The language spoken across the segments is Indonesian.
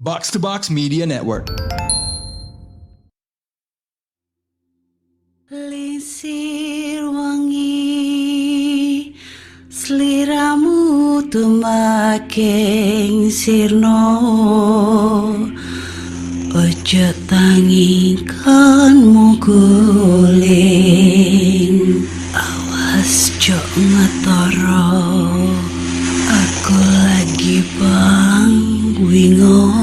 Box to Box Media Network. Lisir wangi sliramu tumaking sirno ojo tangikanmu guling awas jo ngetoro aku lagi bang wingo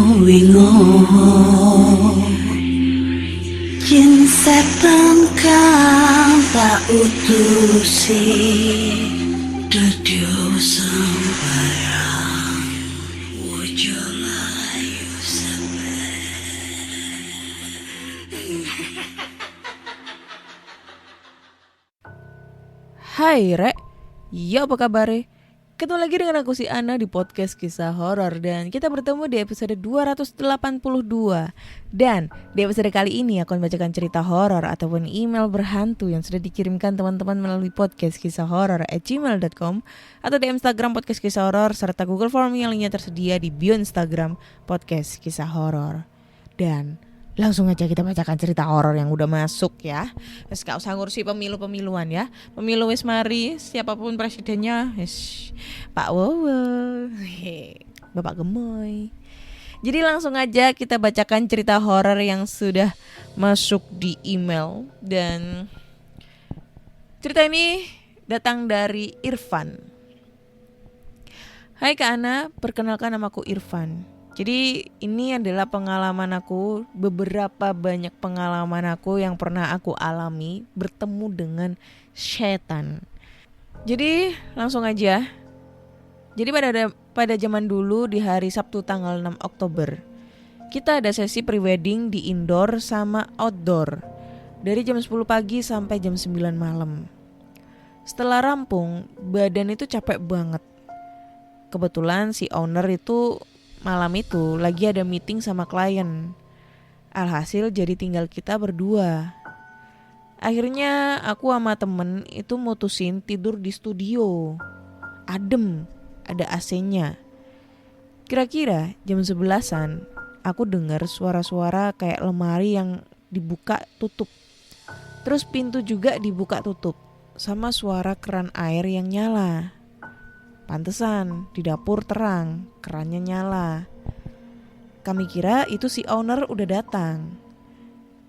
Jin setan kang tak utusi Dudu sembarang Wojo layu Hai Rek, ya apa kabar? Ketemu lagi dengan aku si Ana di podcast kisah horor. Dan kita bertemu di episode 282. Dan di episode kali ini aku akan bacakan cerita horor ataupun email berhantu yang sudah dikirimkan teman-teman melalui podcast kisah horor @gmail.com atau di Instagram podcast kisah horor serta Google Form yang lainnya tersedia di bio Instagram podcast kisah horor. Dan langsung aja kita bacakan cerita horor yang udah masuk ya. Wes gak usah ngurusi pemilu-pemiluan ya. Pemilu wis mari, siapapun presidennya, wis Pak Wowo, Bapak Gemoy. Jadi langsung aja kita bacakan cerita horor yang sudah masuk di email. Dan cerita ini datang dari Irfan. Hai Kak Ana, perkenalkan namaku Irfan. Jadi ini adalah pengalaman aku, beberapa banyak pengalaman aku yang pernah aku alami bertemu dengan setan. Jadi langsung aja. Jadi pada zaman dulu di hari Sabtu tanggal 6 Oktober, kita ada sesi prewedding di indoor sama outdoor dari jam 10 pagi sampai jam 9 malam. Setelah rampung, badan itu capek banget. Kebetulan si owner itu malam itu lagi ada meeting sama klien. Alhasil jadi tinggal kita berdua. Akhirnya aku sama temen itu mutusin tidur di studio. Adem, ada AC-nya. Kira-kira jam 11-an aku dengar suara-suara kayak lemari yang dibuka tutup. Terus pintu juga dibuka tutup. Sama suara keran air yang nyala. Pantesan di dapur terang, kerannya nyala. Kami kira itu si owner udah datang.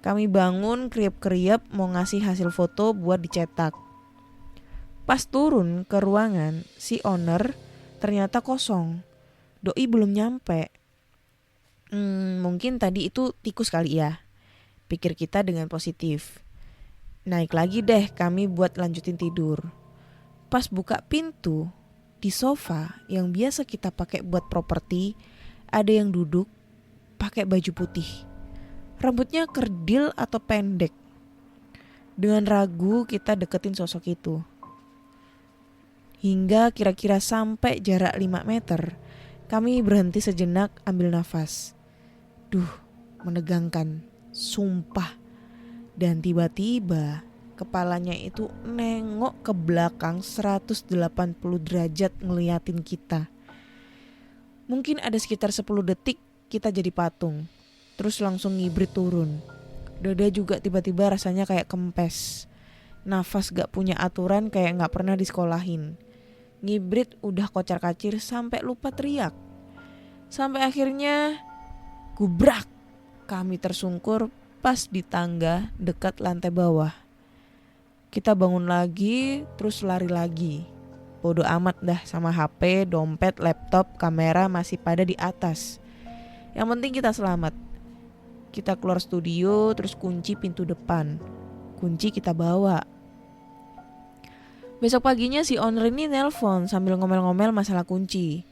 Kami bangun kriep-kriep mau ngasih hasil foto buat dicetak. Pas turun ke ruangan, si owner ternyata kosong. Doi belum nyampe. Mungkin tadi itu tikus kali ya, pikir kita dengan positif. Naik lagi deh kami buat lanjutin tidur. Pas buka pintu, di sofa yang biasa kita pakai buat properti, ada yang duduk pakai baju putih. Rambutnya kerdil atau pendek. Dengan ragu kita deketin sosok itu. Hingga kira-kira sampai jarak 5 meter, kami berhenti sejenak ambil nafas. Duh, menegangkan, sumpah. Dan tiba-tiba kepalanya itu nengok ke belakang 180 derajat ngeliatin kita. Mungkin ada sekitar 10 detik kita jadi patung. Terus langsung ngibrit turun. Dada juga tiba-tiba rasanya kayak kempes. Nafas gak punya aturan kayak gak pernah disekolahin. Ngibrit udah kocar-kacir sampai lupa teriak. Sampai akhirnya gubrak. Kami tersungkur pas di tangga dekat lantai bawah. Kita bangun lagi, terus lari lagi. Bodoh amat dah sama HP, dompet, laptop, kamera masih pada di atas. Yang penting kita selamat. Kita keluar studio, terus kunci pintu depan. Kunci kita bawa. Besok paginya si owner ini nelpon sambil ngomel-ngomel masalah kunci.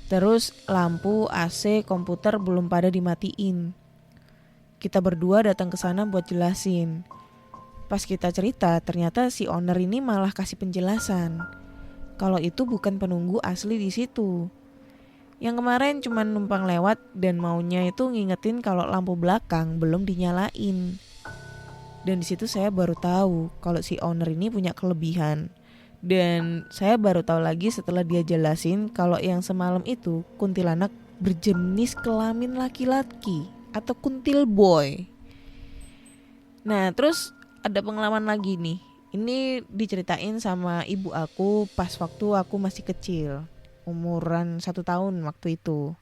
Terus lampu, AC, komputer belum pada dimatiin. Kita berdua datang ke sana buat jelasin. Pas kita cerita, ternyata si owner ini malah kasih penjelasan kalau itu bukan penunggu asli di situ. Yang kemarin cuma numpang lewat dan maunya itu ngingetin kalau lampu belakang belum dinyalain. Dan di situ saya baru tahu kalau si owner ini punya kelebihan. Dan saya baru tahu lagi setelah dia jelasin kalau yang semalam itu kuntilanak berjenis kelamin laki-laki atau kuntil boy. Nah terus ada pengalaman lagi nih. Ini diceritain sama ibu aku pas waktu aku masih kecil, umuran 1 tahun waktu itu.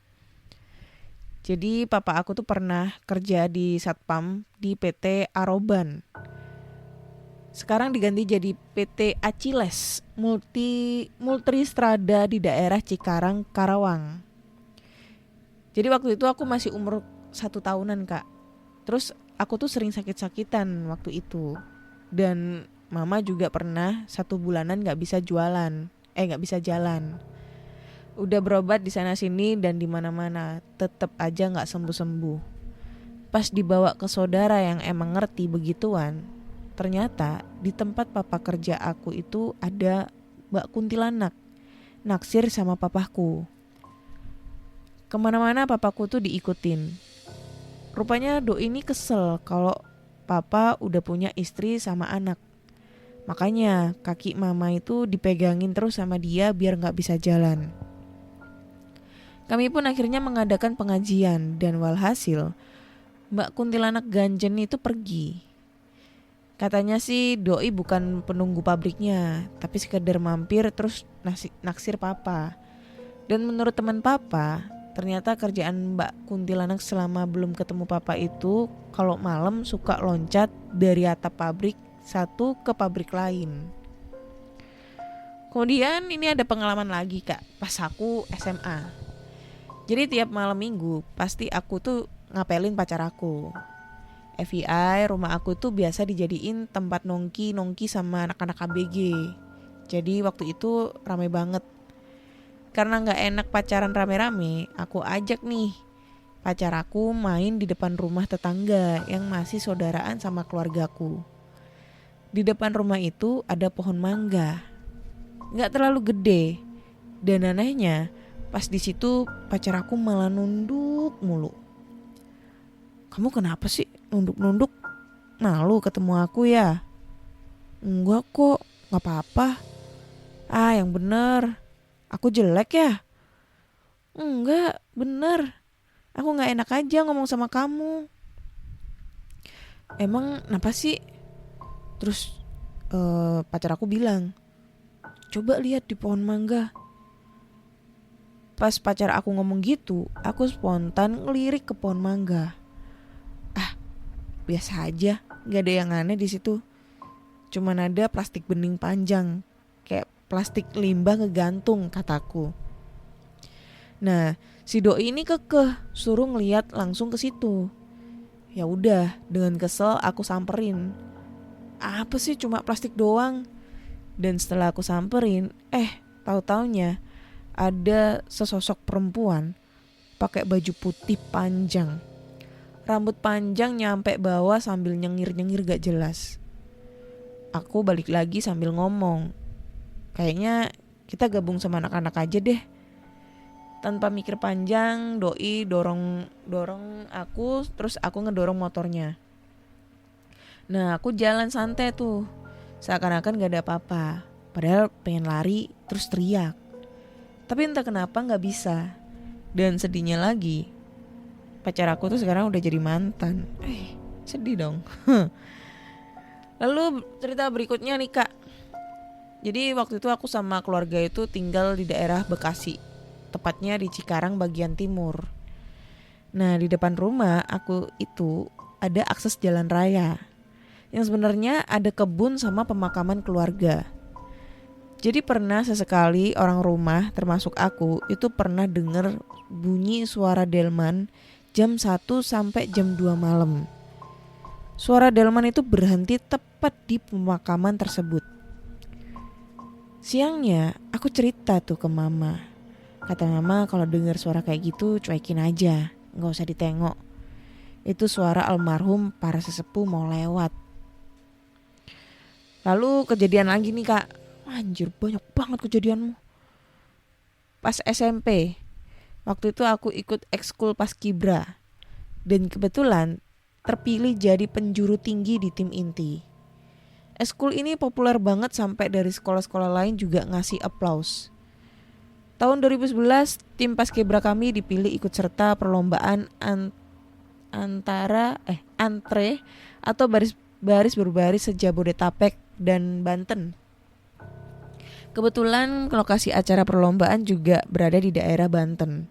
Jadi papa aku tuh pernah kerja di Satpam di PT Aroban. Sekarang diganti jadi PT Aciles Multistrada di daerah Cikarang, Karawang. Jadi waktu itu aku masih umur 1 tahunan kak. Terus aku tuh sering sakit-sakitan waktu itu. Dan mama juga pernah 1 bulanan gak bisa jalan. Udah berobat di sana sini dan di mana-mana, tetap aja gak sembuh-sembuh. Pas dibawa ke saudara yang emang ngerti begituan, ternyata di tempat papa kerja aku itu ada Mbak Kuntilanak naksir sama papaku. Kemana-mana papaku tuh diikutin. Rupanya doi ini kesel kalau papa udah punya istri sama anak. Makanya kaki mama itu dipegangin terus sama dia biar gak bisa jalan. Kami pun akhirnya mengadakan pengajian dan walhasil Mbak Kuntilanak ganjen itu pergi. Katanya sih doi bukan penunggu pabriknya, tapi sekedar mampir terus naksir papa. Dan menurut teman papa, ternyata kerjaan Mbak Kuntilanak selama belum ketemu papa itu kalau malam suka loncat dari atap pabrik satu ke pabrik lain. Kemudian ini ada pengalaman lagi kak, pas aku SMA. Jadi tiap malam minggu pasti aku tuh ngapelin pacar aku. FYI rumah aku tuh biasa dijadiin tempat nongki sama anak-anak ABG. Jadi waktu itu ramai banget. Karena gak enak pacaran rame-rame, aku ajak nih pacar aku main di depan rumah tetangga yang masih saudaraan sama keluargaku. Di depan rumah itu ada pohon mangga. Gak terlalu gede. Dan anehnya pas di situ pacar aku malah nunduk mulu. Kamu kenapa sih nunduk-nunduk? Malu ketemu aku ya? Enggak kok, gak apa-apa. Ah yang bener, aku jelek ya? Enggak, bener. Aku gak enak aja ngomong sama kamu. Emang kenapa sih? Terus pacar aku bilang, coba lihat di pohon mangga. Pas pacar aku ngomong gitu, aku spontan ngelirik ke pohon mangga. Biasa aja, gak ada yang aneh di situ. Cuman ada plastik bening panjang, kayak plastik limbah ngegantung, kataku. Nah, si doi ini kekeh suruh ngeliat langsung ke situ. Ya udah, dengan kesel aku samperin. Apa sih cuma plastik doang? Dan setelah aku samperin, tahu-taunya ada sesosok perempuan pakai baju putih panjang. Rambut panjang nyampe bawah sambil nyengir-nyengir gak jelas. Aku balik lagi sambil ngomong, kayaknya kita gabung sama anak-anak aja deh. Tanpa mikir panjang, doi dorong aku, terus aku ngedorong motornya. Nah aku jalan santai tuh, seakan-akan gak ada apa-apa. Padahal pengen lari, terus teriak. Tapi entah kenapa gak bisa. Dan sedihnya lagi, pacar aku tuh sekarang udah jadi mantan. Sedih dong. Lalu cerita berikutnya nih kak. Jadi waktu itu aku sama keluarga itu tinggal di daerah Bekasi, tepatnya di Cikarang bagian timur. Nah di depan rumah aku itu ada akses jalan raya, yang sebenarnya ada kebun sama pemakaman keluarga. Jadi pernah sesekali orang rumah termasuk aku itu pernah dengar bunyi suara delman jam 1 sampai jam 2 malam. Suara delman itu berhenti tepat di pemakaman tersebut. Siangnya aku cerita tuh ke mama. Kata mama kalau dengar suara kayak gitu cuekin aja, gak usah ditengok. Itu suara almarhum para sesepuh mau lewat. Lalu kejadian lagi nih kak. Anjir banyak banget kejadianmu. Pas SMP, waktu itu aku ikut ekskul paskibra dan kebetulan terpilih jadi penjuru tinggi di tim inti. Ekskul ini populer banget sampai dari sekolah-sekolah lain juga ngasih aplaus. Tahun 2011 tim Paskibra kami dipilih ikut serta perlombaan antre atau baris berbaris sejabodetabek dan Banten. Kebetulan lokasi acara perlombaan juga berada di daerah Banten.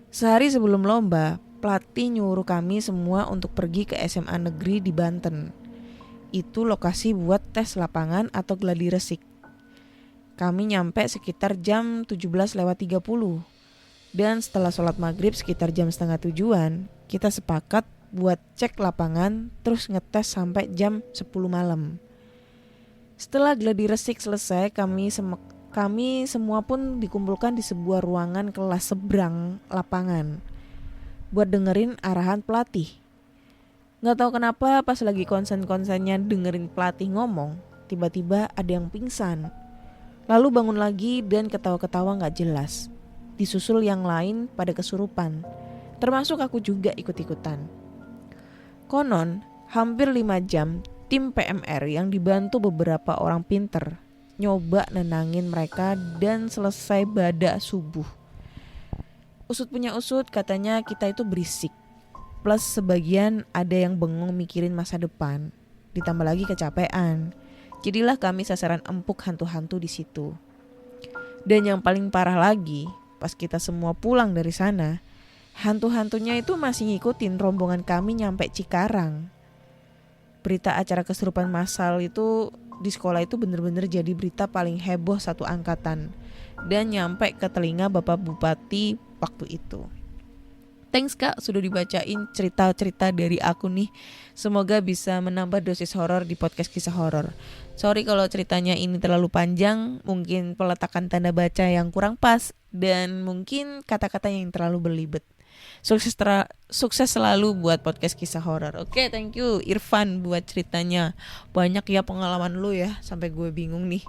Sehari sebelum lomba, pelatih nyuruh kami semua untuk pergi ke SMA negeri di Banten. Itu lokasi buat tes lapangan atau gladi resik. Kami nyampe sekitar jam 17:30. Dan setelah sholat maghrib sekitar jam 6:30, kita sepakat buat cek lapangan terus ngetes sampai jam 10 malam. Setelah gladi resik selesai, kami semua pun dikumpulkan di sebuah ruangan kelas seberang lapangan buat dengerin arahan pelatih. Gak tahu kenapa pas lagi konsen-konsennya dengerin pelatih ngomong, tiba-tiba ada yang pingsan. Lalu bangun lagi dan ketawa-ketawa gak jelas. Disusul yang lain pada kesurupan. Termasuk aku juga ikut-ikutan. Konon, hampir 5 jam tim PMR yang dibantu beberapa orang pinter nyoba nenangin mereka dan selesai badak subuh. Usut punya usut katanya kita itu berisik. Plus sebagian ada yang bengong mikirin masa depan. Ditambah lagi kecapean. Jadilah kami sasaran empuk hantu-hantu di situ. Dan yang paling parah lagi, pas kita semua pulang dari sana, hantu-hantunya itu masih ngikutin rombongan kami nyampe Cikarang. Berita acara kesurupan massal itu di sekolah itu bener-bener jadi berita paling heboh satu angkatan. Dan nyampe ke telinga Bapak Bupati waktu itu. Thanks Kak sudah dibacain cerita-cerita dari aku nih. Semoga bisa menambah dosis horor di podcast kisah horor. Sorry kalau ceritanya ini terlalu panjang, mungkin peletakan tanda baca yang kurang pas, dan mungkin kata-kata yang terlalu berlibet. Sukses selalu buat podcast kisah horor. Oke, thank you Irfan buat ceritanya. Banyak ya pengalaman lu ya, sampai gue bingung nih.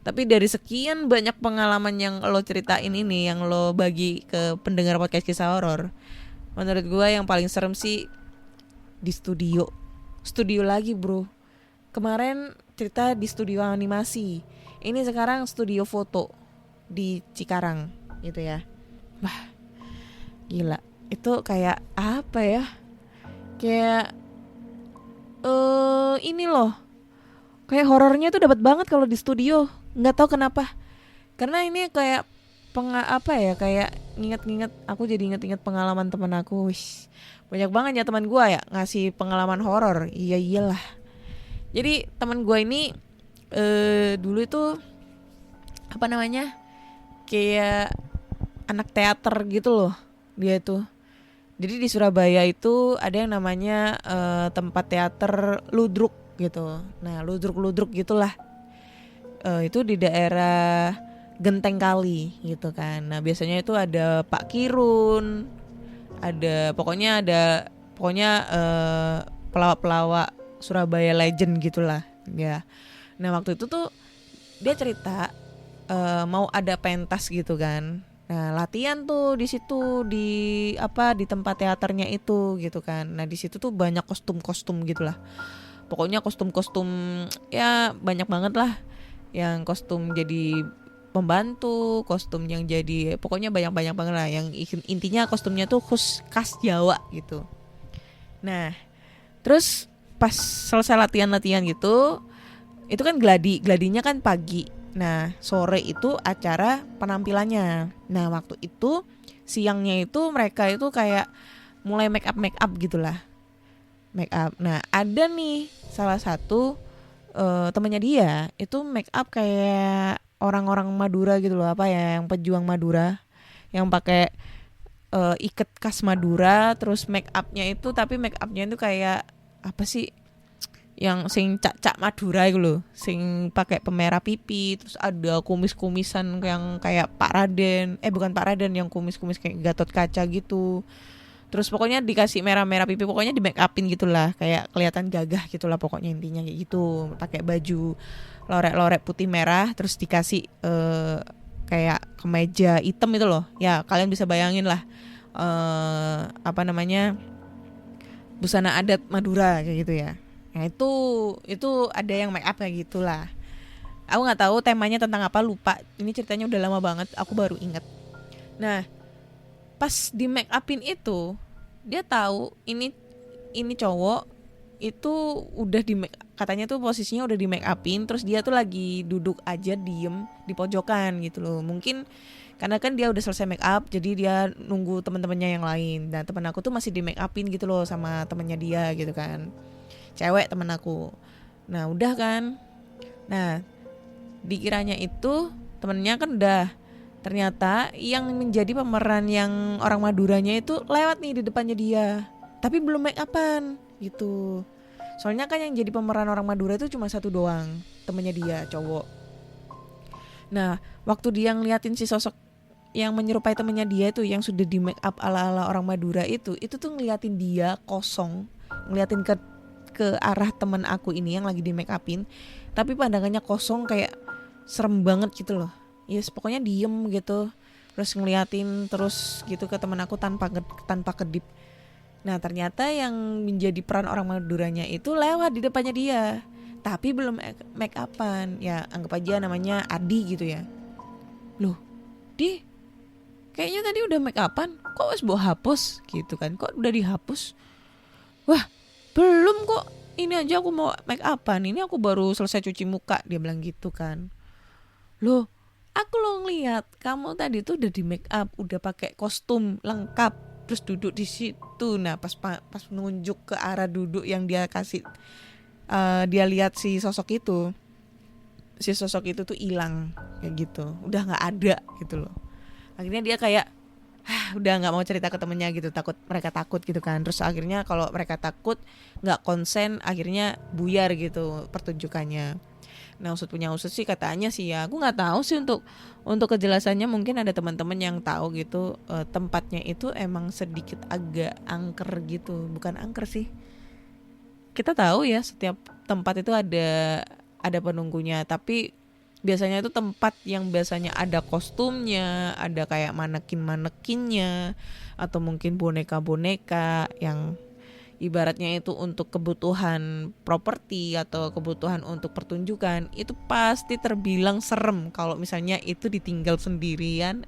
Tapi dari sekian banyak pengalaman yang lo ceritain ini, yang lo bagi ke pendengar podcast kisah horor, menurut gue yang paling serem sih di studio lagi bro. Kemarin cerita di studio animasi, ini sekarang studio foto di Cikarang gitu ya. Wah gila, itu kayak apa ya, kayak ini loh, kayak horornya tuh dapat banget kalau di studio. Nggak tahu kenapa, karena ini kayak kayak nginget-nginget, aku jadi inget-inget pengalaman teman aku. Wish, banyak banget ya teman gue ya ngasih pengalaman horor. Iyalah, jadi teman gue ini dulu itu apa namanya, kayak anak teater gitu loh dia tuh. Jadi di Surabaya itu ada yang namanya tempat teater ludruk gitu. Nah ludruk gitulah. Itu di daerah Genteng Kali gitu kan. Nah biasanya itu ada Pak Kirun, ada pokoknya pelawak-pelawak Surabaya legend gitulah ya. Nah waktu itu tuh dia cerita mau ada pentas gitu kan. Nah latihan tuh di situ di tempat teaternya itu gitu kan. Nah di situ tuh banyak kostum-kostum gitulah. Pokoknya kostum-kostum ya banyak banget lah. Yang kostum jadi pembantu, kostum yang jadi pokoknya banyak banget lah. Yang intinya kostumnya tuh khas Jawa gitu. Nah terus pas selesai latihan gitu, itu kan gladinya kan pagi. Nah sore itu acara penampilannya. Nah waktu itu siangnya itu mereka itu kayak mulai make up gitulah, make up. Nah ada nih salah satu temannya dia itu make up kayak orang-orang Madura gitu loh, yang pejuang Madura yang pakai iket khas Madura, terus make upnya itu tapi make upnya itu kayak apa sih, yang sing cak-cak Madura gitu loh, sing pakai pemerah pipi, terus ada kumis-kumisan yang kayak Pak Raden, bukan Pak Raden, yang kumis-kumis kayak Gatot Kaca gitu. Terus pokoknya dikasih merah-merah pipi, pokoknya di make upin gitulah, kayak kelihatan gagah gitulah pokoknya intinya kayak gitu. Pakai baju lorek-lorek putih merah, terus dikasih kayak kemeja hitam itu loh. Ya kalian bisa bayangin lah busana adat Madura kayak gitu ya. Nah itu ada yang make up kayak gitulah. Aku nggak tahu temanya tentang apa, lupa. Ini ceritanya udah lama banget, aku baru inget. Nah, pas di make upin itu, dia tahu ini cowok itu udah katanya tuh posisinya udah di make upin, terus dia tuh lagi duduk aja diem di pojokan gitu loh. Mungkin karena kan dia udah selesai make up, jadi dia nunggu teman-temannya yang lain. Dan teman aku tuh masih di make upin gitu loh sama temannya dia gitu kan, cewek teman aku. Nah udah kan, nah dikiranya itu temennya kan udah, ternyata yang menjadi pemeran yang orang Maduranya itu lewat nih di depannya dia, tapi belum make upan gitu. Soalnya kan yang jadi pemeran orang Madura itu cuma satu doang, temennya dia cowok. Nah waktu dia ngeliatin si sosok yang menyerupai temennya dia itu, yang sudah di make up ala-ala orang Madura itu tuh ngeliatin dia kosong, ngeliatin ke arah temen aku ini yang lagi di make upin, tapi pandangannya kosong kayak serem banget gitu loh. Yes, pokoknya diem gitu, terus ngeliatin terus gitu ke temen aku tanpa kedip. Nah ternyata yang menjadi peran orang Maduranya itu lewat di depannya dia, tapi belum make upan. Ya anggap aja namanya Adi gitu ya. Loh Di, kayaknya tadi udah make upan, kok wes bawa hapus gitu kan, kok udah dihapus. Wah belum kok, ini aja aku mau make upan, ini aku baru selesai cuci muka, dia bilang gitu kan. Loh aku lo ngeliat kamu tadi tuh udah di make up, udah pakai kostum lengkap, terus duduk di situ. Nah pas nunjuk ke arah duduk yang dia kasih, dia lihat si sosok itu tuh hilang kayak gitu, udah nggak ada gitu loh. Akhirnya dia kayak udah nggak mau cerita ke temennya gitu, mereka takut gitu kan. Terus akhirnya kalau mereka takut nggak konsen, akhirnya buyar gitu pertunjukannya. Nah usut punya usut sih katanya sih ya, aku nggak tahu sih untuk kejelasannya, mungkin ada teman-teman yang tahu gitu. Tempatnya itu emang sedikit agak angker gitu, bukan angker sih, kita tahu ya setiap tempat itu ada penunggunya, tapi biasanya itu tempat yang biasanya ada kostumnya, ada kayak manekinnya, atau mungkin boneka-boneka yang ibaratnya itu untuk kebutuhan properti atau kebutuhan untuk pertunjukan, itu pasti terbilang serem kalau misalnya itu ditinggal sendirian,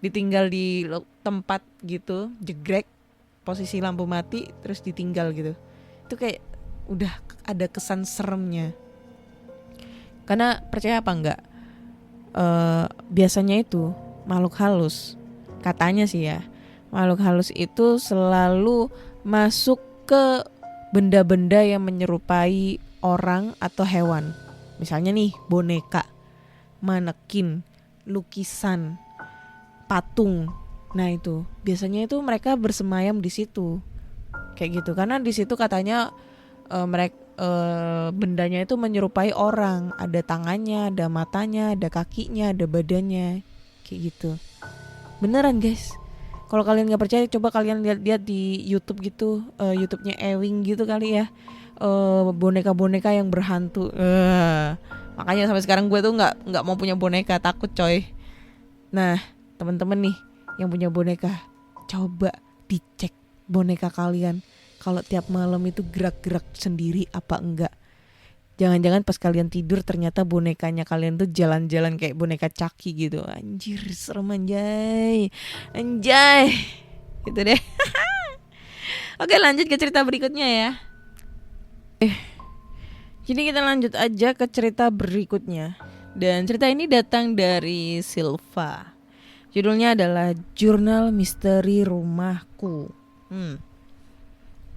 ditinggal di tempat gitu, jegrek, posisi lampu mati terus ditinggal gitu. Itu kayak udah ada kesan seremnya. Karena percaya apa enggak, biasanya itu makhluk halus, katanya sih ya, makhluk halus itu selalu masuk ke benda-benda yang menyerupai orang atau hewan. Misalnya nih boneka, manekin, lukisan, patung. Nah itu biasanya itu mereka bersemayam di situ kayak gitu, karena di situ katanya mereka bendanya itu menyerupai orang, ada tangannya, ada matanya, ada kakinya, ada badannya kayak gitu. Beneran guys. Kalau kalian nggak percaya, coba kalian lihat di YouTube gitu, YouTube-nya Ewing gitu kali ya, boneka-boneka yang berhantu. Makanya sampai sekarang gue tuh nggak mau punya boneka, takut coy. Nah teman-teman nih yang punya boneka, coba dicek boneka kalian kalau tiap malam itu gerak-gerak sendiri apa enggak. Jangan-jangan pas kalian tidur ternyata bonekanya kalian tuh jalan-jalan kayak boneka Chucky gitu. Anjir serem anjay gitu deh. Oke lanjut ke cerita berikutnya ya. Jadi kita lanjut aja ke cerita berikutnya. Dan cerita ini datang dari Silva. Judulnya adalah Jurnal Misteri Rumahku.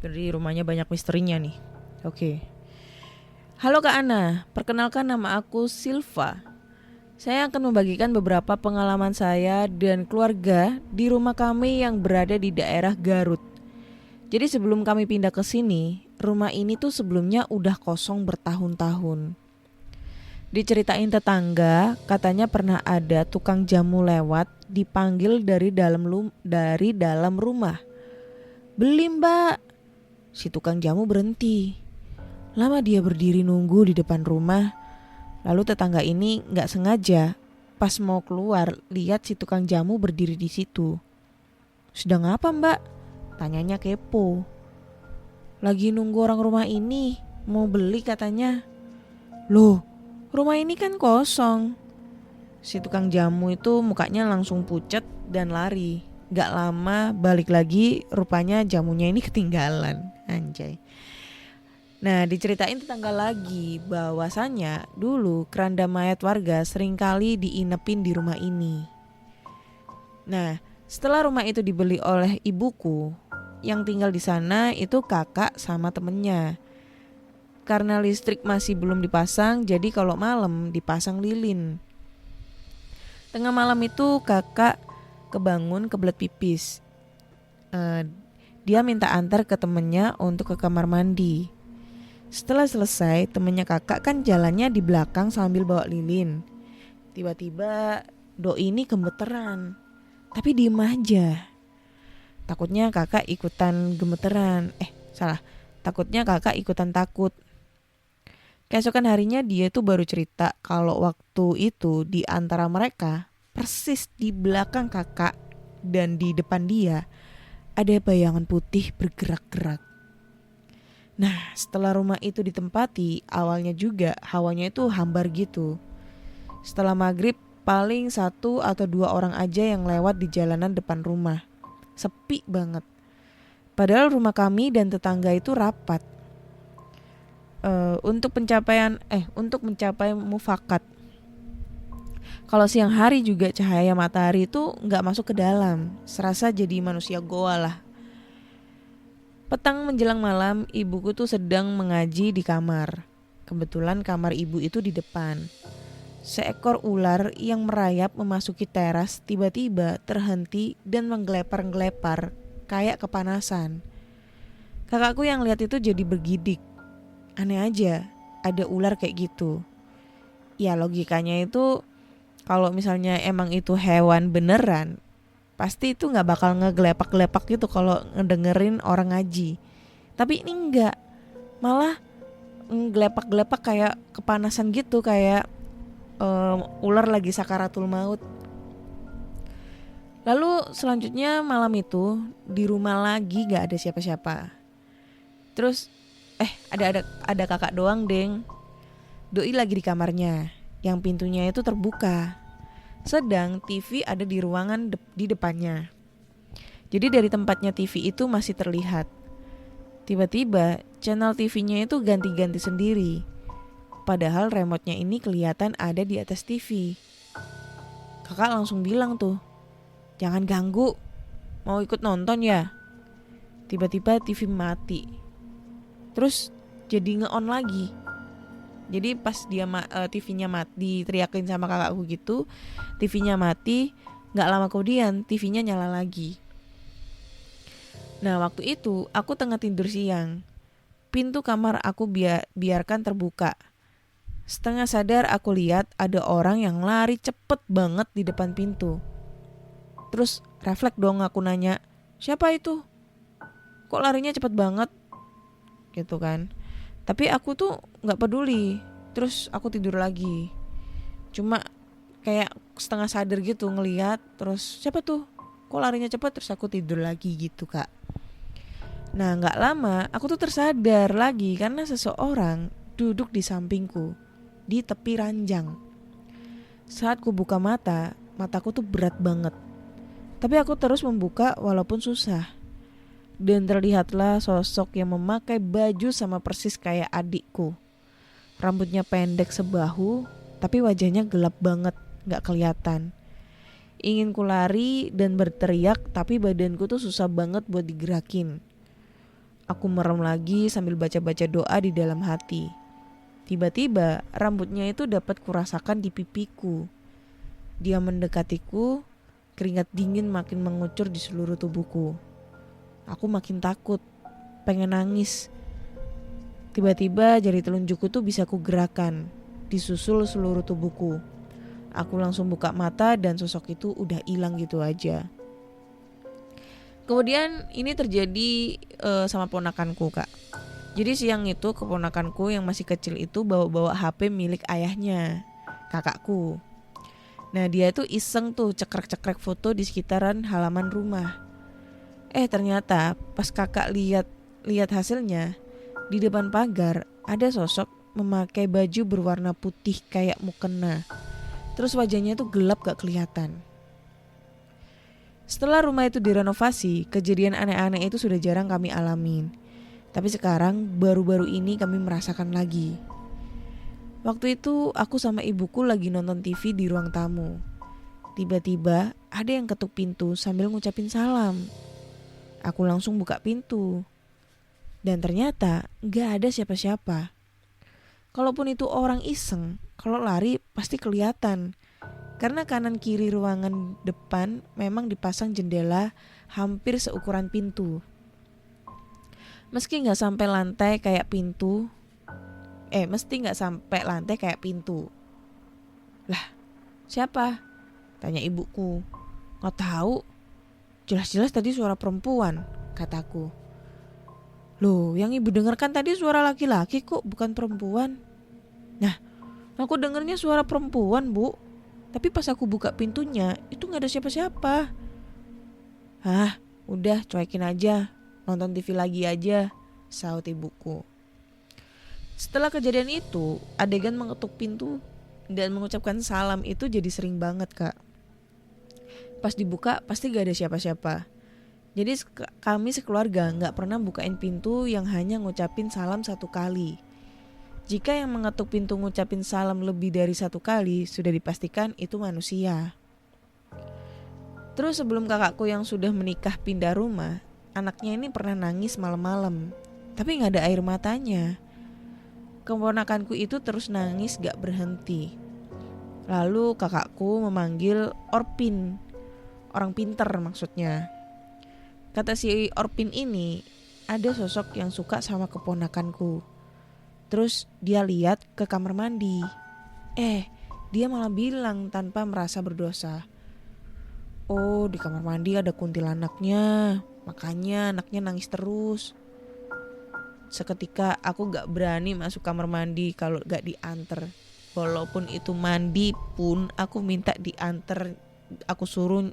Jadi rumahnya banyak misterinya nih. Oke. Halo Kak Ana, perkenalkan nama aku Silva. Saya akan membagikan beberapa pengalaman saya dan keluarga di rumah kami yang berada di daerah Garut. Jadi sebelum kami pindah ke sini, rumah ini tuh sebelumnya udah kosong bertahun-tahun. Diceritain tetangga, katanya pernah ada tukang jamu lewat, dipanggil dari dalam rumah. Beli mbak. Si tukang jamu berhenti. Lama dia berdiri nunggu di depan rumah. Lalu tetangga ini gak sengaja pas mau keluar lihat si tukang jamu berdiri di situ. Sedang apa mbak? Tanyanya kepo. Lagi nunggu orang rumah ini, mau beli katanya. Loh, Rumah ini kan kosong. Si tukang jamu itu mukanya langsung pucat dan lari. Gak lama balik lagi, rupanya jamunya ini ketinggalan. Anjay. Nah, diceritain tetangga lagi bahwasannya dulu keranda mayat warga seringkali diinepin di rumah ini. Nah, setelah rumah itu dibeli oleh ibuku, yang tinggal di sana itu kakak sama temennya. Karena listrik masih belum dipasang, jadi kalau malam dipasang lilin. Tengah malam itu kakak kebangun kebelet pipis. Dia minta antar ke temennya untuk ke kamar mandi. Setelah selesai, temennya kakak kan jalannya di belakang sambil bawa lilin. Tiba-tiba doi ini gemeteran, tapi diem aja. Takutnya kakak ikutan gemeteran. Takutnya kakak ikutan takut. Keesokan harinya dia tuh baru cerita kalau waktu itu di antara mereka, persis di belakang kakak dan di depan dia, ada bayangan putih bergerak-gerak. Nah, setelah rumah itu ditempati, awalnya juga hawanya itu hambar gitu. Setelah maghrib, paling 1 atau 2 orang aja yang lewat di jalanan depan rumah. Sepi banget. Padahal rumah kami dan tetangga itu rapat. Untuk mencapai mufakat. Kalau siang hari juga cahaya matahari itu nggak masuk ke dalam, serasa jadi manusia goa lah. Petang menjelang malam, ibuku tuh sedang mengaji di kamar. Kebetulan kamar ibu itu di depan. Seekor ular yang merayap memasuki teras tiba-tiba terhenti dan menggelepar-gelepar kayak kepanasan. Kakakku yang lihat itu jadi bergidik. Aneh aja, ada ular kayak gitu. Ya logikanya itu kalau misalnya emang itu hewan beneran, pasti itu gak bakal ngegelepak-gelepak gitu kalau ngedengerin orang ngaji. Tapi ini enggak, malah ngegelepak-gelepak kayak kepanasan gitu, kayak ular lagi sakaratul maut. Lalu selanjutnya malam itu di rumah lagi gak ada siapa-siapa. Terus ada kakak doang deng. Doi lagi di kamarnya yang pintunya itu terbuka. Sedang TV ada di ruangan di depannya. Jadi dari tempatnya TV itu masih terlihat. Tiba-tiba channel TV-nya itu ganti-ganti sendiri. Padahal remote-nya ini kelihatan ada di atas TV. Kakak langsung bilang tuh, "Jangan ganggu, mau ikut nonton ya?" Tiba-tiba TV mati. Terus jadi nge-on lagi. Jadi pas dia TV-nya mati, diteriakin sama kakakku gitu, TV-nya mati, gak lama kemudian TV-nya nyala lagi. Nah waktu itu aku tengah tidur siang. Pintu kamar aku biarkan terbuka. Setengah sadar aku lihat ada orang yang lari cepet banget di depan pintu. Terus refleks dong aku nanya, "Siapa itu? Kok larinya cepet banget?" Gitu kan. Tapi aku tuh gak peduli. Terus aku tidur lagi. Cuma kayak setengah sadar gitu ngelihat. Terus siapa tuh? Kok larinya cepat? Terus aku tidur lagi gitu kak. Nah gak lama aku tuh tersadar lagi karena seseorang duduk di sampingku di tepi ranjang. Saat ku buka mata, mataku tuh berat banget. Tapi aku terus membuka walaupun susah. Dan terlihatlah sosok yang memakai baju sama persis kayak adikku. Rambutnya pendek sebahu, tapi wajahnya gelap banget, gak kelihatan. Ingin ku lari dan berteriak, tapi badanku tuh susah banget buat digerakin. Aku merem lagi sambil baca-baca doa di dalam hati. Tiba-tiba rambutnya itu dapat kurasakan di pipiku. Dia mendekatiku, keringat dingin makin mengucur di seluruh tubuhku. Aku makin takut, pengen nangis. Tiba-tiba jari telunjukku tuh bisa kugerakan, disusul seluruh tubuhku. Aku langsung buka mata dan sosok itu udah hilang gitu aja. Kemudian ini terjadi sama ponakanku kak. Jadi siang itu keponakanku yang masih kecil itu bawa-bawa HP milik ayahnya, kakakku. Nah dia tuh iseng tuh cekrek-cekrek foto di sekitaran halaman rumah. Ternyata pas kakak lihat hasilnya, di depan pagar ada sosok memakai baju berwarna putih kayak mukena. Terus wajahnya tuh gelap gak kelihatan. Setelah rumah itu direnovasi, kejadian aneh-aneh itu sudah jarang kami alamin. Tapi sekarang baru-baru ini kami merasakan lagi. Waktu itu aku sama ibuku lagi nonton TV di ruang tamu. Tiba-tiba ada yang ketuk pintu sambil ngucapin salam. Aku langsung buka pintu. Dan ternyata gak ada siapa-siapa. Kalaupun itu orang iseng, kalau lari pasti kelihatan. Karena kanan kiri ruangan depan memang dipasang jendela hampir seukuran pintu. Meski gak sampai lantai kayak pintu. Mesti gak sampai lantai kayak pintu. Lah, siapa? Tanya ibuku. Gak tahu. Jelas-jelas tadi suara perempuan, kataku. Loh, yang ibu dengarkan tadi suara laki-laki kok, bukan perempuan. Nah, aku dengarnya suara perempuan, Bu. Tapi pas aku buka pintunya, itu gak ada siapa-siapa. Hah, udah cuekin aja. Nonton TV lagi aja, saut ibuku. Setelah kejadian itu, adegan mengetuk pintu dan mengucapkan salam itu jadi sering banget, Kak. Pas dibuka, pasti gak ada siapa-siapa. Jadi kami sekeluarga gak pernah bukain pintu yang hanya ngucapin salam satu kali. Jika yang mengetuk pintu ngucapin salam lebih dari satu kali, sudah dipastikan itu manusia. Terus sebelum kakakku yang sudah menikah pindah rumah, anaknya ini pernah nangis malam-malam, tapi gak ada air matanya. Keponakanku itu terus nangis gak berhenti. Lalu kakakku memanggil Orpin, orang pinter maksudnya. Kata si Orpin ini, ada sosok yang suka sama keponakanku. Terus dia lihat ke kamar mandi. Dia malah bilang tanpa merasa berdosa. Oh, di kamar mandi ada kuntilanaknya, makanya anaknya nangis terus. Seketika aku gak berani masuk kamar mandi kalau gak diantar. Walaupun itu mandi pun aku minta diantar, aku suruh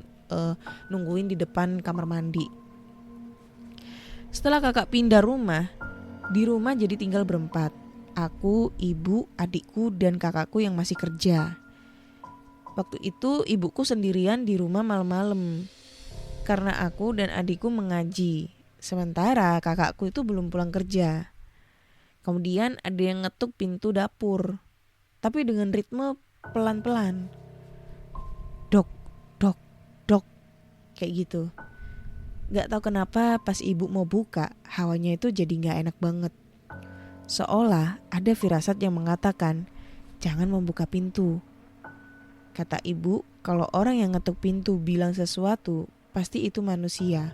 nungguin di depan kamar mandi. Setelah kakak pindah rumah, di rumah jadi tinggal berempat. Aku, ibu, adikku, dan kakakku yang masih kerja. Waktu itu ibuku sendirian di rumah malam-malam. Karena aku dan adikku mengaji. Sementara kakakku itu belum pulang kerja. Kemudian ada yang ngetuk pintu dapur. Tapi dengan ritme pelan-pelan. Dok, dok, dok. Kayak gitu. Gak tahu kenapa pas ibu mau buka, hawanya itu jadi gak enak banget. Seolah ada firasat yang mengatakan, jangan membuka pintu. Kata ibu, kalau orang yang ngetuk pintu bilang sesuatu, pasti itu manusia.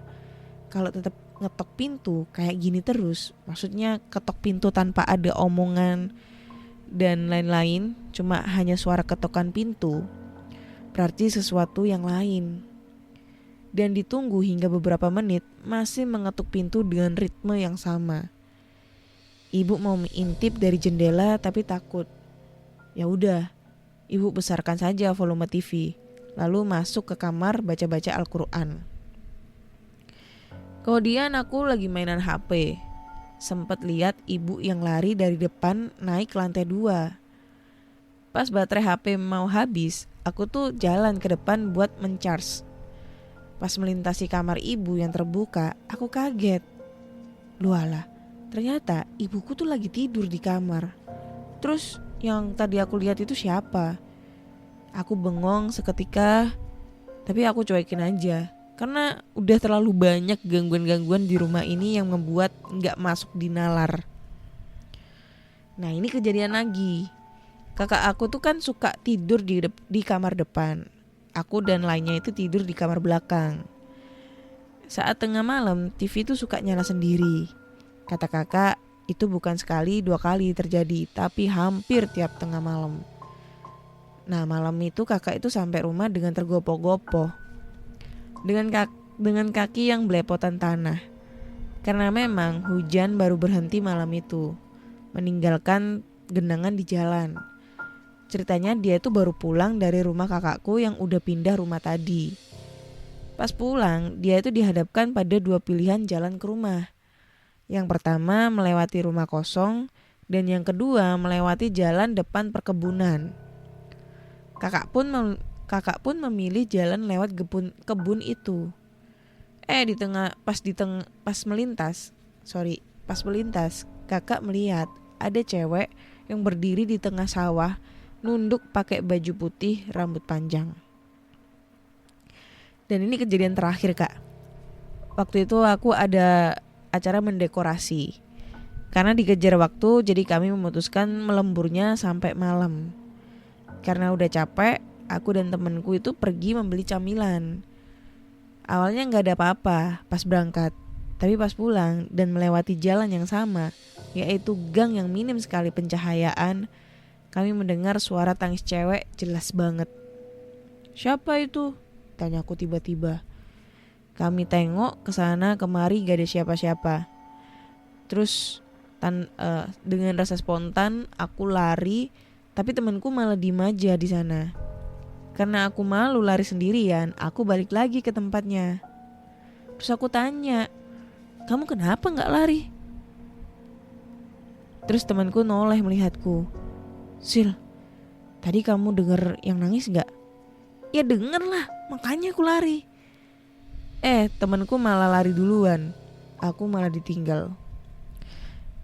Kalau tetap ngetok pintu kayak gini terus, maksudnya ketok pintu tanpa ada omongan dan lain-lain, cuma hanya suara ketokan pintu, berarti sesuatu yang lain. Dan ditunggu hingga beberapa menit masih mengetuk pintu dengan ritme yang sama. Ibu mau mengintip dari jendela tapi takut. Ya udah, ibu besarkan saja volume TV, lalu masuk ke kamar baca-baca Al-Quran. Kemudian aku lagi mainan HP. Sempat lihat ibu yang lari dari depan naik ke lantai 2. Pas baterai HP mau habis, aku tuh jalan ke depan buat mencharge. Pas melintasi kamar ibu yang terbuka, aku kaget. Lualah, ternyata ibuku tuh lagi tidur di kamar. Terus yang tadi aku lihat itu siapa? Aku bengong seketika, tapi aku cuekin aja. Karena udah terlalu banyak gangguan-gangguan di rumah ini yang membuat gak masuk di nalar. Nah ini kejadian lagi. Kakak aku tuh kan suka tidur di kamar depan. Aku dan lainnya itu tidur di kamar belakang. Saat tengah malam, TV itu suka nyala sendiri. Kata kakak, itu bukan sekali 2 kali terjadi, tapi hampir tiap tengah malam. Nah malam itu kakak itu sampai rumah dengan tergopoh-gopoh. Dengan kaki yang belepotan tanah. Karena memang hujan baru berhenti malam itu, meninggalkan genangan di jalan. Ceritanya dia itu baru pulang dari rumah kakakku yang udah pindah rumah tadi. Pas pulang, dia itu dihadapkan pada 2 pilihan jalan ke rumah. Yang pertama melewati rumah kosong, Dan yang kedua, melewati jalan depan perkebunan. Kakak pun memilih jalan lewat kebun itu. Pas melintas, kakak melihat ada cewek yang berdiri di tengah sawah, nunduk pakai baju putih, rambut panjang. Dan ini kejadian terakhir, Kak. Waktu itu aku ada acara mendekorasi. Karena dikejar waktu, jadi kami memutuskan melemburnya sampai malam. Karena udah capek, aku dan temenku itu pergi membeli camilan. Awalnya gak ada apa-apa pas berangkat, tapi pas pulang dan melewati jalan yang sama, yaitu gang yang minim sekali pencahayaan, kami mendengar suara tangis cewek jelas banget. "Siapa itu?" tanyaku tiba-tiba. Kami tengok ke sana kemari gak ada siapa-siapa. Terus dengan rasa spontan aku lari, tapi temanku malah diem aja di sana. Karena aku malu lari sendirian, aku balik lagi ke tempatnya. Terus aku tanya, "Kamu kenapa gak lari?" Terus temanku noleh melihatku. "Sil, tadi kamu denger yang nangis gak?" "Ya denger lah, makanya aku lari." Temanku malah lari duluan. Aku malah ditinggal.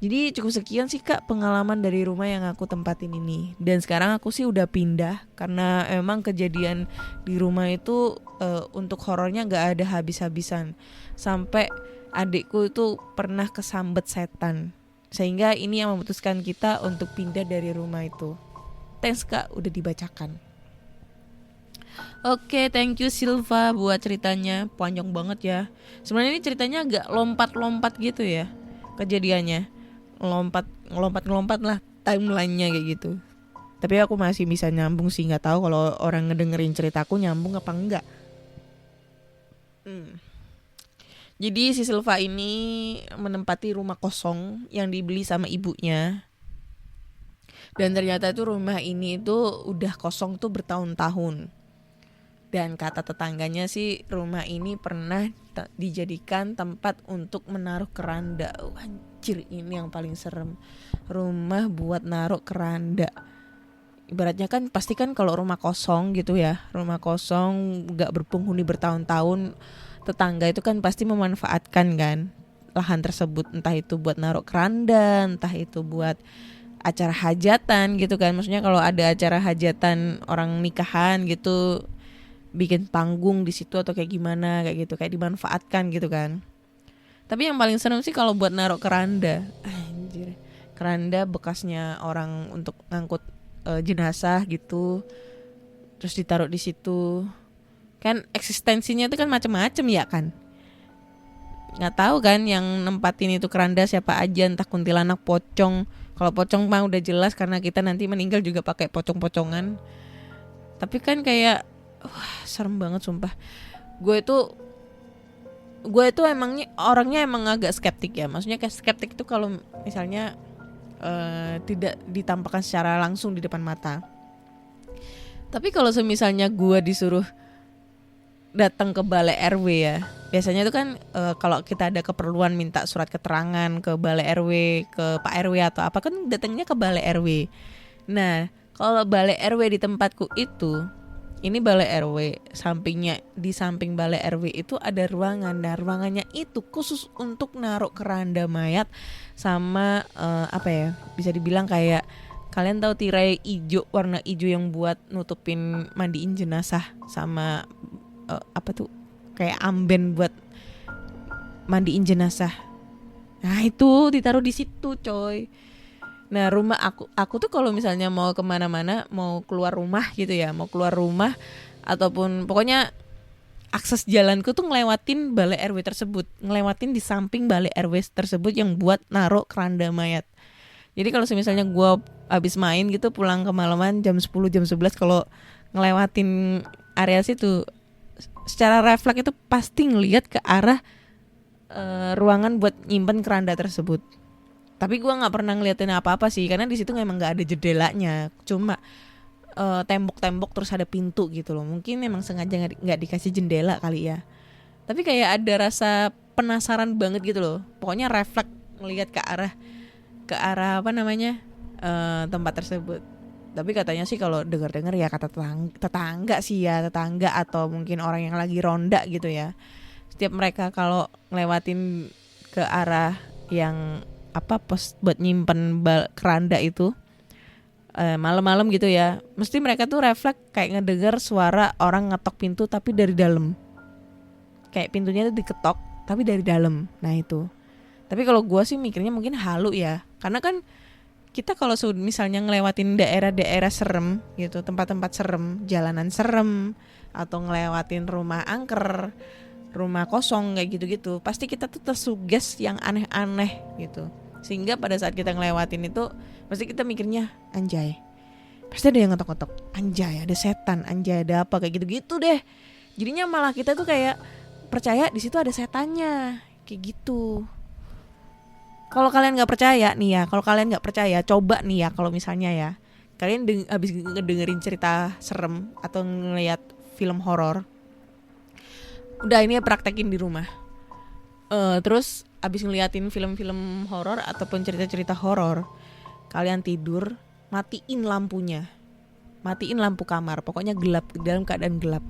Jadi cukup sekian sih Kak pengalaman dari rumah yang aku tempatin ini. Dan sekarang aku sih udah pindah karena emang kejadian di rumah itu untuk horornya gak ada habis-habisan. Sampai adikku itu pernah kesambet setan. Sehingga ini yang memutuskan kita untuk pindah dari rumah itu. Thanks Kak udah dibacakan. Oke, thank you Silva buat ceritanya. Panjang banget ya. Sebenarnya ini ceritanya agak lompat-lompat gitu ya kejadiannya. Ngelompat lah timelinenya kayak gitu. Tapi aku masih bisa nyambung sih, nggak tahu kalau orang ngedengerin ceritaku nyambung apa enggak. Jadi si Silva ini menempati rumah kosong yang dibeli sama ibunya. Dan ternyata itu rumah ini itu udah kosong tuh bertahun-tahun. Dan kata tetangganya sih rumah ini pernah dijadikan tempat untuk menaruh keranda. Anjir, ini yang paling serem. Rumah buat naruh keranda. Ibaratnya kan pasti kan kalau rumah kosong gitu ya, rumah kosong gak berpenghuni bertahun-tahun, tetangga itu kan pasti memanfaatkan kan lahan tersebut, entah itu buat naruh keranda, entah itu buat acara hajatan gitu kan. Maksudnya kalau ada acara hajatan orang nikahan gitu, bikin panggung di situ atau kayak gimana kayak gitu, kayak dimanfaatkan gitu kan. Tapi yang paling serem sih kalau buat naruh keranda. Anjir. Keranda bekasnya orang untuk ngangkut jenazah gitu. Terus ditaruh di situ. Kan eksistensinya itu kan macam-macam ya kan. Nggak tahu kan yang nempatin itu keranda siapa aja, entah kuntilanak, pocong. Kalau pocong mah udah jelas karena kita nanti meninggal juga pakai pocong-pocongan. Tapi kan kayak serem banget sumpah. Gue itu emangnya orangnya emang agak skeptik ya. Maksudnya kayak skeptik itu kalau misalnya tidak ditampakkan secara langsung di depan mata. Tapi kalau misalnya gue disuruh datang ke balai RW ya, biasanya itu kan kalau kita ada keperluan minta surat keterangan ke balai RW, ke Pak RW atau apa, kan datangnya ke balai RW. Nah kalau balai RW di tempatku itu, ini balai RW, di samping balai RW itu ada ruangan. Nah ruangannya itu khusus untuk naruh keranda mayat sama bisa dibilang kayak, kalian tahu tirai ijo, warna ijo yang buat nutupin mandiin jenazah, sama kayak amben buat mandiin jenazah. Nah itu ditaruh di situ coy. Nah rumah aku tuh kalau misalnya mau kemana-mana, mau keluar rumah gitu ya, mau keluar rumah ataupun pokoknya akses jalanku tuh ngelewatin balai RW tersebut, ngelewatin di samping balai RW tersebut yang buat naruh keranda mayat. Jadi kalau misalnya gue abis main gitu pulang kemalaman jam 10 jam 11, kalau ngelewatin area situ, secara refleks itu pasti ngelihat ke arah ruangan buat nyimpen keranda tersebut. Tapi gue nggak pernah ngeliatin apa-apa sih, karena di situ memang nggak ada jendelanya, cuma tembok-tembok terus ada pintu gitu loh. Mungkin memang sengaja nggak dikasih jendela kali ya. Tapi kayak ada rasa penasaran banget gitu loh. Pokoknya refleks ngelihat ke arah ke arah apa namanya tempat tersebut. Tapi katanya sih kalau dengar-dengar ya kata tetangga sih ya, tetangga atau mungkin orang yang lagi ronda gitu ya. Setiap mereka kalau ngelewatin ke arah yang apa pos buat nyimpen keranda itu malam-malam gitu ya, mesti mereka tuh refleks kayak ngedenger suara orang ngetok pintu tapi dari dalam. Kayak pintunya tuh diketok tapi dari dalam. Nah itu. Tapi kalau gue sih mikirnya mungkin halu ya, karena kan kita kalau misalnya ngelewatin daerah-daerah serem gitu, tempat-tempat serem, jalanan serem, atau ngelewatin rumah angker, rumah kosong kayak gitu-gitu, pasti kita tuh tersuges yang aneh-aneh gitu. Sehingga pada saat kita ngelewatin itu, pasti kita mikirnya, anjay, pasti ada yang ngetok-ngetok, anjay ada setan, anjay ada apa, kayak gitu-gitu deh. Jadinya malah kita tuh kayak percaya di situ ada setannya, kayak gitu. Kalau kalian nggak percaya nih ya, coba nih ya, kalau misalnya ya kalian habis ngedengerin cerita serem atau ngeliat film horor, udah ini ya praktekin di rumah. Terus habis ngeliatin film-film horor ataupun cerita-cerita horor, kalian tidur, matiin lampunya, matiin lampu kamar, pokoknya gelap, dalam keadaan gelap.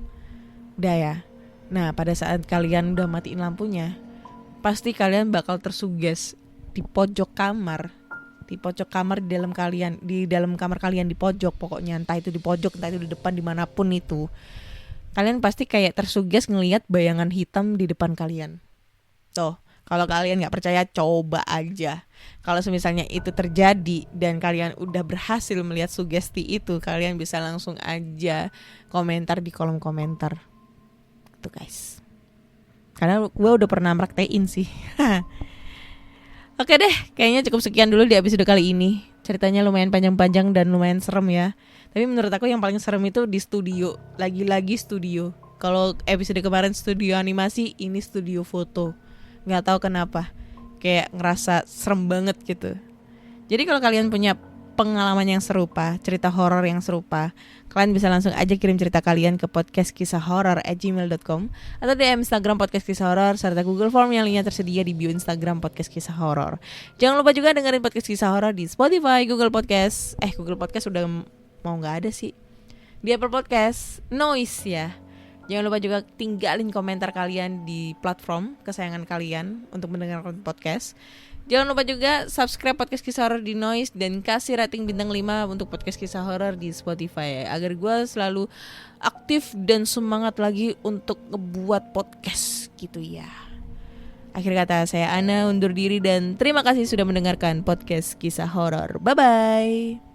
Udah ya. Nah pada saat kalian udah matiin lampunya, pasti kalian bakal tersuges di pojok kamar di dalam kamar kalian di pojok, pokoknya entah itu di pojok, entah itu di depan, dimanapun itu, kalian pasti kayak tersuges ngelihat bayangan hitam di depan kalian. Tuh, kalau kalian nggak percaya coba aja. Kalau misalnya itu terjadi dan kalian udah berhasil melihat sugesti itu, kalian bisa langsung aja komentar di kolom komentar tuh guys, karena gue udah pernah praktein sih. Oke deh, kayaknya cukup sekian dulu di episode kali ini. Ceritanya lumayan panjang-panjang dan lumayan serem ya. Tapi menurut aku yang paling serem itu di studio. Lagi-lagi studio. Kalau episode kemarin studio animasi, ini studio foto. Gak tahu kenapa, kayak ngerasa serem banget gitu. Jadi kalau kalian punya pengalaman yang serupa, cerita horor yang serupa, kalian bisa langsung aja kirim cerita kalian ke podcastkisahhoror@gmail.com atau DM Instagram Podcast Kisah Horor serta Google Form yang linknya tersedia di bio Instagram Podcast Kisah Horor. Jangan lupa juga dengerin Podcast Kisah Horor di Spotify, Google Podcast. Google Podcast udah mau nggak ada sih. Di Apple Podcast, Noise ya. Jangan lupa juga tinggalin komentar kalian di platform kesayangan kalian untuk mendengarkan podcast. Jangan lupa juga subscribe Podcast Kisah Horor di Noise dan kasih rating bintang 5 untuk Podcast Kisah Horor di Spotify agar gue selalu aktif dan semangat lagi untuk ngebuat podcast gitu ya. Akhir kata saya Ana undur diri dan terima kasih sudah mendengarkan Podcast Kisah Horor. Bye bye.